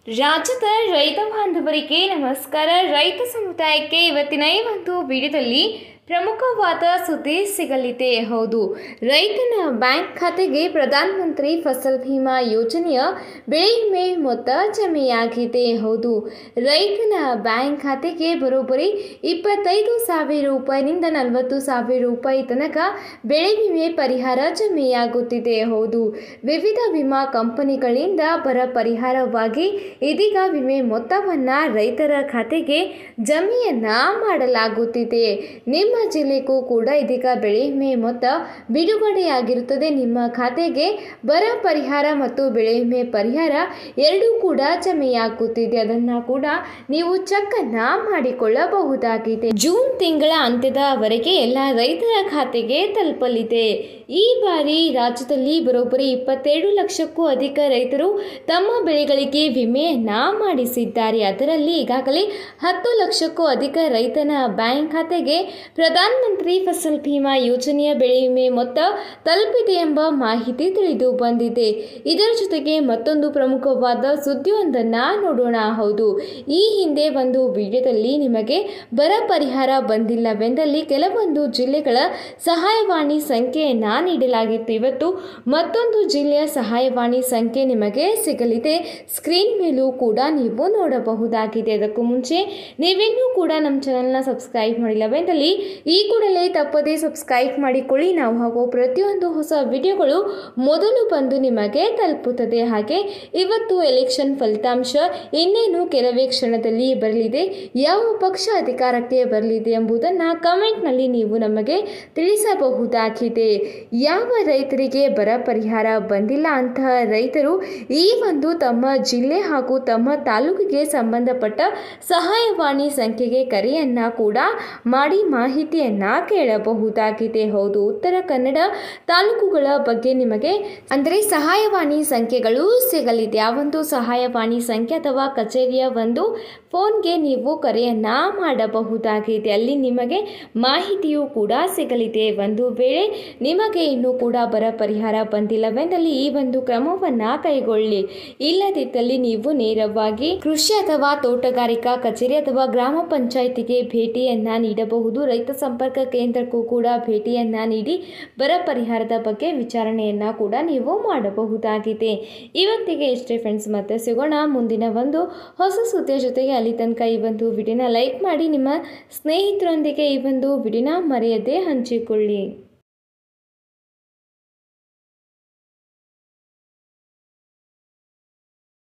ರಾಜ್ಯದ ರೈತ ಬಾಂಧವರಿಗೆ ನಮಸ್ಕಾರ. ರೈತ ಸಮುದಾಯಕ್ಕೆ ಇವತ್ತಿನ ಈ ಒಂದು ವಿಡಿಯೋದಲ್ಲಿ ಪ್ರಮುಖವಾದ ಸುದ್ದಿ ಸಿಗಲಿದೆ. ಹೌದು, ರೈತನ ಬ್ಯಾಂಕ್ ಖಾತೆಗೆ ಪ್ರಧಾನಮಂತ್ರಿ ಫಸಲ್ ಭೀಮಾ ಯೋಜನೆಯ ಬೆಳೆ ವಿಮೆ ಮೊತ್ತ ಜಮೆಯಾಗಿದೆ. ಹೌದು, ರೈತನ ಬ್ಯಾಂಕ್ ಖಾತೆಗೆ ಬರೋಬ್ಬರಿ 25,000 ರೂಪಾಯಿನಿಂದ 40,000 ರೂಪಾಯಿ ತನಕ ಬೆಳೆ ವಿಮೆ ಪರಿಹಾರ ಜಮೆಯಾಗುತ್ತಿದೆ. ಹೌದು, ವಿವಿಧ ವಿಮಾ ಕಂಪನಿಗಳಿಂದ ಬರ ಪರಿಹಾರವಾಗಿ ಇದೀಗ ವಿಮೆ ಮೊತ್ತವನ್ನು ರೈತರ ಖಾತೆಗೆ ಜಮೆಯನ್ನ ಮಾಡಲಾಗುತ್ತಿದೆ. ನಿಮ್ಮ ಜಿಲ್ಲೆಗೂ ಕೂಡ ಇದೀಗ ಬೆಳೆ ವಿಮೆ ಮೊತ್ತ ಬಿಡುಗಡೆಯಾಗಿರುತ್ತದೆ. ನಿಮ್ಮ ಖಾತೆಗೆ ಬರ ಪರಿಹಾರ ಮತ್ತು ಬೆಳೆ ವಿಮೆ ಪರಿಹಾರ ಎರಡೂ ಕೂಡ ಜಮೆಯಾಗುತ್ತಿದೆ. ಅದನ್ನು ಕೂಡ ನೀವು ಚೆಕ್ ಅನ್ನ ಮಾಡಿಕೊಳ್ಳಬಹುದಾಗಿದೆ. ಜೂನ್ ತಿಂಗಳ ಅಂತ್ಯದವರೆಗೆ ಎಲ್ಲ ರೈತರ ಖಾತೆಗೆ ತಲುಪಲಿದೆ. ಈ ಬಾರಿ ರಾಜ್ಯದಲ್ಲಿ ಬರೋಬ್ಬರಿ 22 ಲಕ್ಷಕ್ಕೂ ಅಧಿಕ ರೈತರು ತಮ್ಮ ಬೆಳೆಗಳಿಗೆ ವಿಮೆಯನ್ನ ಮಾಡಿಸಿದ್ದಾರೆ. ಅದರಲ್ಲಿ ಈಗಾಗಲೇ 10 ಲಕ್ಷಕ್ಕೂ ಅಧಿಕ ರೈತನ ಬ್ಯಾಂಕ್ ಖಾತೆಗೆ ಪ್ರಧಾನಮಂತ್ರಿ ಫಸಲ್ ಭೀಮಾ ಯೋಜನೆಯ ಬೆಳೆ ವಿಮೆ ಮೊತ್ತ ತಲುಪಿದೆ ಎಂಬ ಮಾಹಿತಿ ತಿಳಿದು ಬಂದಿದೆ. ಇದರ ಜೊತೆಗೆ ಮತ್ತೊಂದು ಪ್ರಮುಖವಾದ ಸುದ್ದಿಯೊಂದನ್ನ ನೋಡೋಣ. ಹೌದು, ಈ ಹಿಂದೆ ಒಂದು ವಿಡಿಯೋದಲ್ಲಿ ನಿಮಗೆ ಬರ ಪರಿಹಾರ ಬಂದಿಲ್ಲವೆಂದಲ್ಲಿ ಕೆಲವೊಂದು ಜಿಲ್ಲೆಗಳ ಸಹಾಯವಾಣಿ ಸಂಖ್ಯೆಯನ್ನ ನೀಡಲಾಗಿತ್ತು. ಇವತ್ತು ಮತ್ತೊಂದು ಜಿಲ್ಲೆಯ ಸಹಾಯವಾಣಿ ಸಂಖ್ಯೆ ನಿಮಗೆ ಸಿಗಲಿದೆ. ಸ್ಕ್ರೀನ್ ಮೇಲೂ ಕೂಡ ನೀವು ನೋಡಬಹುದಾಗಿದೆ. ಅದಕ್ಕೂ ಮುಂಚೆ ನೀವಿನ್ನೂ ಕೂಡ ನಮ್ಮ ಚಾನೆಲ್ನ ಸಬ್ಸ್ಕ್ರೈಬ್ ಮಾಡಿಲ್ಲವೆಂದಲ್ಲಿ ಈ ಕೂಡಲೇ ತಪ್ಪದೇ ಸಬ್ಸ್ಕ್ರೈಬ್ ಮಾಡಿಕೊಳ್ಳಿ. ನಾವು ಹಾಕೋ ಪ್ರತಿಯೊಂದು ಹೊಸ ವಿಡಿಯೋಗಳು ಮೊದಲು ಬಂದು ನಿಮಗೆ ತಲುಪುತ್ತದೆ. ಹಾಗೆ ಇವತ್ತು ಎಲೆಕ್ಷನ್ ಫಲಿತಾಂಶ ಇನ್ನೇನು ಕೆಲವೇ ಕ್ಷಣದಲ್ಲಿ ಬರಲಿದೆ. ಯಾವ ಪಕ್ಷ ಅಧಿಕಾರಕ್ಕೆ ಬರಲಿದೆ ಎಂಬುದನ್ನು ಕಮೆಂಟ್ನಲ್ಲಿ ನೀವು ನಮಗೆ ತಿಳಿಸಬಹುದಾಗಿದೆ. ಯಾವ ರೈತರಿಗೆ ಬರ ಪರಿಹಾರ ಬಂದಿಲ್ಲ ಅಂತಹ ರೈತರು ಈ ಒಂದು ತಮ್ಮ ಜಿಲ್ಲೆ ಹಾಗೂ ತಮ್ಮ ತಾಲೂಕಿಗೆ ಸಂಬಂಧಪಟ್ಟ ಸಹಾಯವಾಣಿ ಸಂಖ್ಯೆಗೆ ಕರೆಯನ್ನ ಕೂಡ ಮಾಡಿ ಮಾಹಿತಿಯನ್ನ ಕೇಳಬಹುದಾಗಿದೆ. ಹೌದು, ಉತ್ತರ ಕನ್ನಡ ತಾಲೂಕುಗಳ ಬಗ್ಗೆ ನಿಮಗೆ ಅಂದರೆ ಸಹಾಯವಾಣಿ ಸಂಖ್ಯೆಗಳು ಸಿಗಲಿದೆ. ಆ ಒಂದು ಸಹಾಯವಾಣಿ ಸಂಖ್ಯೆ ಅಥವಾ ಕಚೇರಿಯ ಒಂದು ಫೋನ್ಗೆ ನೀವು ಕರೆಯನ್ನ ಮಾಡಬಹುದಾಗಿದೆ. ಅಲ್ಲಿ ನಿಮಗೆ ಮಾಹಿತಿಯೂ ಕೂಡ ಸಿಗಲಿದೆ. ಒಂದು ವೇಳೆ ನಿಮಗೆ ಇನ್ನೂ ಕೂಡ ಬರ ಪರಿಹಾರ ಬಂದಿಲ್ಲವೆಂದಲ್ಲಿ ಈ ಒಂದು ಕ್ರಮವನ್ನ ಕೈಗೊಳ್ಳಿ. ಇಲ್ಲದಿದ್ದಲ್ಲಿ ನೀವು ನೇರವಾಗಿ ಕೃಷಿ ಅಥವಾ ತೋಟಗಾರಿಕಾ ಕಚೇರಿ ಅಥವಾ ಗ್ರಾಮ ಪಂಚಾಯಿತಿಗೆ ಭೇಟಿಯನ್ನ ನೀಡಬಹುದು. ರೈತ ಸಂಪರ್ಕ ಕೇಂದ್ರಕ್ಕೂ ಕೂಡ ಭೇಟಿಯನ್ನ ನೀಡಿ ಬರ ಪರಿಹಾರದ ಬಗ್ಗೆ ವಿಚಾರಣೆಯನ್ನ ಕೂಡ ನೀವು ಮಾಡಬಹುದಾಗಿದೆ. ಇವತ್ತಿಗೆ ಇಷ್ಟೇ ಫ್ರೆಂಡ್ಸ್, ಮತ್ತೆ ಸಿಗೋಣ ಮುಂದಿನ ಒಂದು ಹೊಸ ಸುದ್ದಿಯ ಜೊತೆಗೆ. ಅಲ್ಲಿ ತನಕ ಈ ಒಂದು ವಿಡಿಯೋನ ಲೈಕ್ ಮಾಡಿ, ನಿಮ್ಮ ಸ್ನೇಹಿತರೊಂದಿಗೆ ಈ ಒಂದು ವಿಡಿಯೋನ ಮರೆಯದೆ ಹಂಚಿಕೊಳ್ಳಿ.